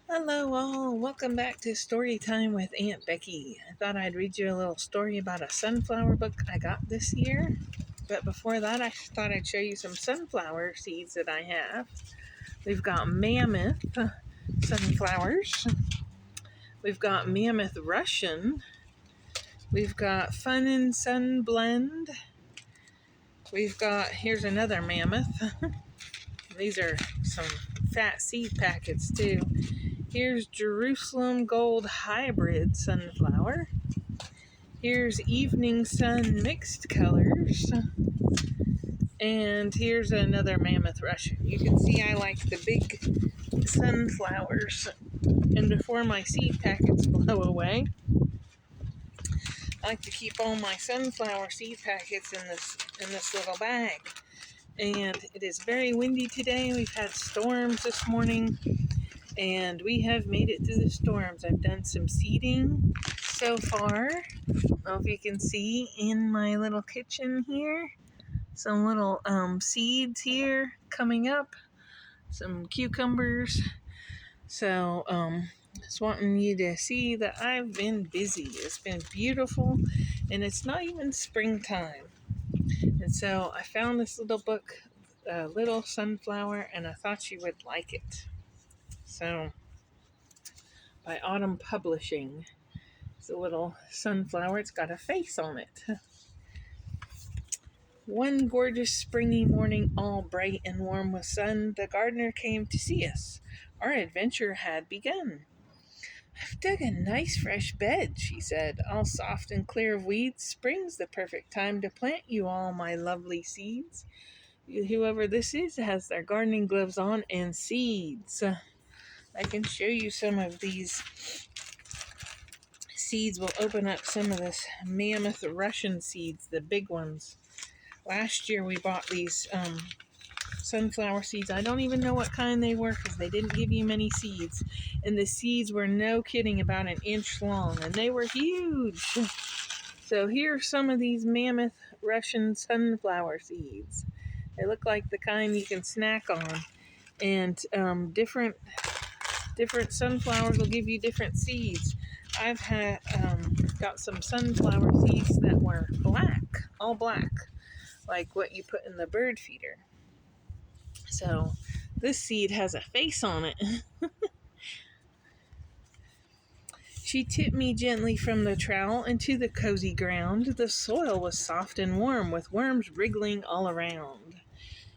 Hello, all. Welcome back to Story Time with Aunt Becky. I thought I'd read you a little story about a sunflower book I got this year. But before that, I thought I'd show you some sunflower seeds that I have. We've got mammoth sunflowers. We've got mammoth Russian. We've got fun and sun blend. Here's another mammoth. These are some fat seed packets, too. Here's Jerusalem Gold Hybrid Sunflower. Here's Evening Sun Mixed Colors. And here's another Mammoth Russian. You can see I like the big sunflowers. And before my seed packets blow away, I like to keep all my sunflower seed packets in this little bag. And it is very windy today. We've had storms this morning. And we have made it through the storms. I've done some seeding so far. I don't know if you can see in my little kitchen here. Some little seeds here coming up. Some cucumbers. So, just wanting you to see that I've been busy. It's been beautiful. And it's not even springtime. And so I found this little book, Little Sunflower, and I thought you would like it. So, by Autumn Publishing. It's a little sunflower. It's got a face on it. One gorgeous springy morning, all bright and warm with sun, the gardener came to see us. Our adventure had begun. I've dug a nice fresh bed, she said, all soft and clear of weeds. Spring's the perfect time to plant you all, my lovely seeds. Whoever this is has their gardening gloves on and seeds. I can show you some of these seeds. Will open up some of this mammoth Russian seeds, the big ones. Last year we bought these sunflower seeds. I don't even know what kind they were because they didn't give you many seeds. And the seeds were, no kidding, about an inch long. And they were huge. So here are some of these mammoth Russian sunflower seeds. They look like the kind you can snack on. And different sunflowers will give you different seeds. I've got some sunflower seeds that were black, all black, like what you put in the bird feeder. So this seed has a face on it. She tipped me gently from the trowel into the cozy ground. The soil was soft and warm, with worms wriggling all around.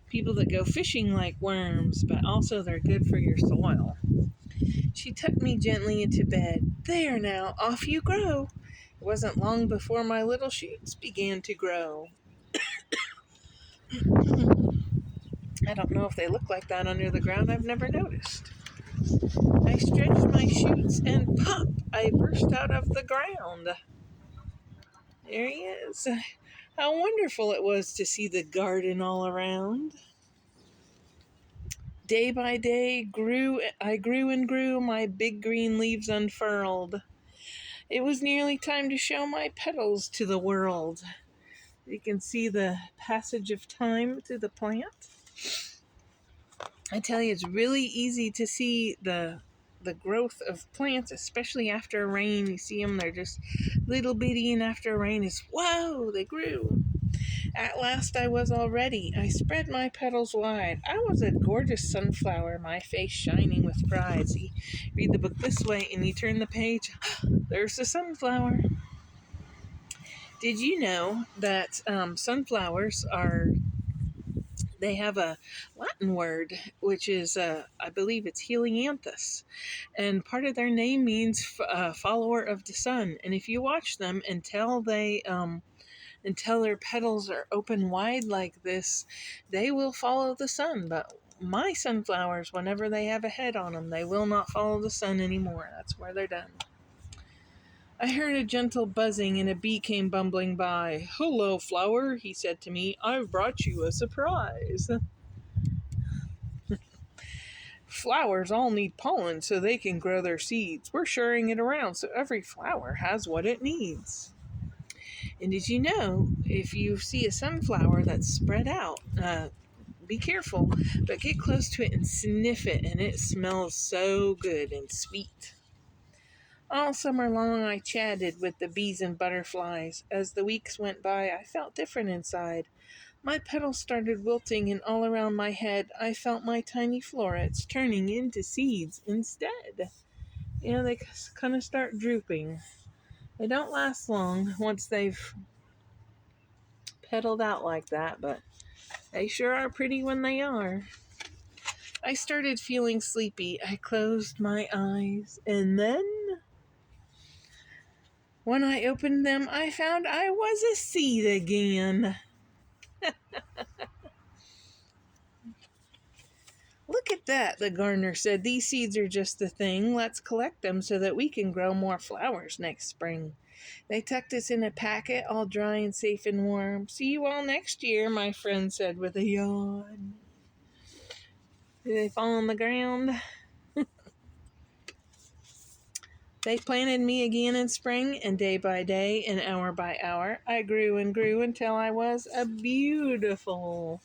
People that go fishing like worms, but also they're good for your soil. She tucked me gently into bed. There now, off you grow. It wasn't long before my little shoots began to grow. I don't know if they look like that under the ground. I've never noticed. I stretched my shoots and pop, I burst out of the ground. There he is. How wonderful it was to see the garden all around. Day by day I grew and grew, my big green leaves unfurled. It was nearly time to show my petals to the world. You can see the passage of time to the plant. I tell you, it's really easy to see the growth of plants, especially after rain. You see them, they're just little bitty, and after rain is, whoa, they grew. At last I was all ready. I spread my petals wide. I was a gorgeous sunflower, my face shining with pride. See, read the book this way, and you turn the page. There's the sunflower. Did you know that sunflowers they have a Latin word, which is, I believe it's helianthus. And part of their name means follower of the sun. And if you watch them until their petals are open wide like this, they will follow the sun. But my sunflowers, whenever they have a head on them, they will not follow the sun anymore. That's where they're done. I heard a gentle buzzing and a bee came bumbling by. Hello, flower, he said to me. I've brought you a surprise. Flowers all need pollen so they can grow their seeds. We're sharing it around so every flower has what it needs. And did you know, if you see a sunflower that's spread out, be careful, but get close to it and sniff it, and it smells so good and sweet. All summer long I chatted with the bees and butterflies. As the weeks went by, I felt different inside. My petals started wilting, and all around my head I felt my tiny florets turning into seeds instead. They kind of start drooping. They don't last long once they've petaled out like that, but they sure are pretty when they are. I started feeling sleepy. I closed my eyes, and then when I opened them, I found I was a seed again. Look at that, the gardener said. These seeds are just the thing. Let's collect them so that we can grow more flowers next spring. They tucked us in a packet, all dry and safe and warm. See you all next year, my friend said with a yawn. Did they fall on the ground? They planted me again in spring, and day by day and hour by hour, I grew and grew until I was a beautiful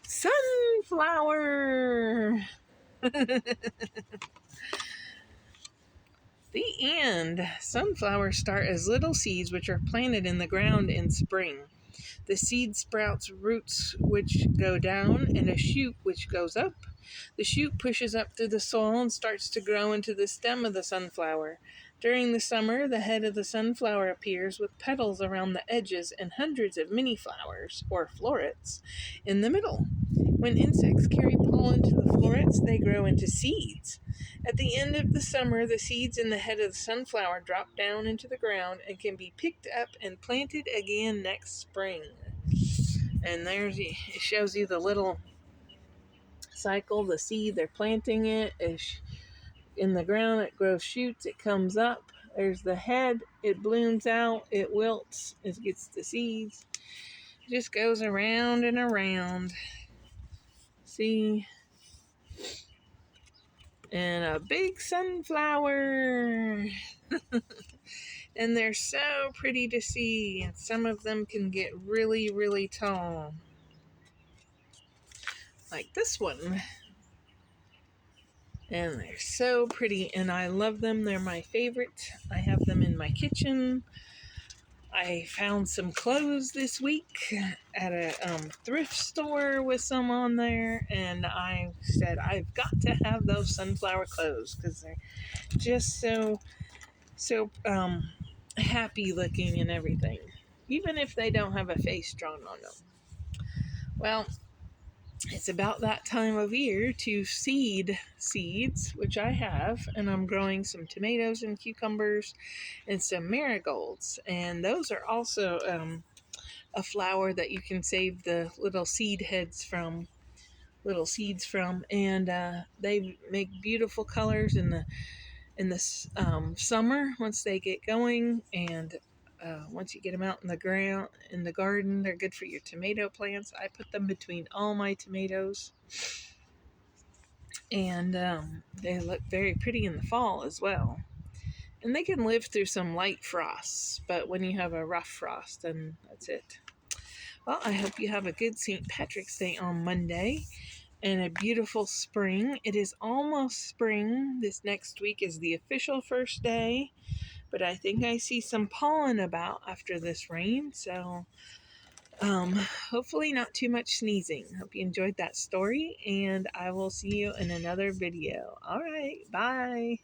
sunflower. The end. Sunflowers start as little seeds which are planted in the ground in spring. The seed sprouts roots which go down and a shoot which goes up. The shoot pushes up through the soil and starts to grow into the stem of the sunflower. During the summer, the head of the sunflower appears with petals around the edges and hundreds of mini flowers, or florets, in the middle. When insects carry pollen to the florets, they grow into seeds. At the end of the summer, the seeds in the head of the sunflower drop down into the ground and can be picked up and planted again next spring. And it shows you the little cycle, the seed, they're planting it. In the ground, it grows shoots, it comes up. There's the head, it blooms out, it wilts, it gets the seeds. It just goes around and around. See? And a big sunflower. And they're so pretty to see. And some of them can get really, really tall. Like this one. And they're so pretty, and I love them. They're my favorite. I have them in my kitchen. I found some clothes this week at a thrift store with some on there, and I said I've got to have those sunflower clothes because they're just so happy looking and everything, even if they don't have a face drawn on them. Well, it's about that time of year to seed seeds, which I have, and I'm growing some tomatoes and cucumbers and some marigolds. And those are also a flower that you can save the little seeds from, and they make beautiful colors in the summer once they get going, and once you get them out in the ground, in the garden, they're good for your tomato plants. I put them between all my tomatoes, and they look very pretty in the fall as well. And they can live through some light frosts, but when you have a rough frost, then that's it. Well, I hope you have a good St. Patrick's Day on Monday and a beautiful spring. It is almost spring. This next week is the official first day. But I think I see some pollen about after this rain, so hopefully not too much sneezing. Hope you enjoyed that story, and I will see you in another video. All right, bye.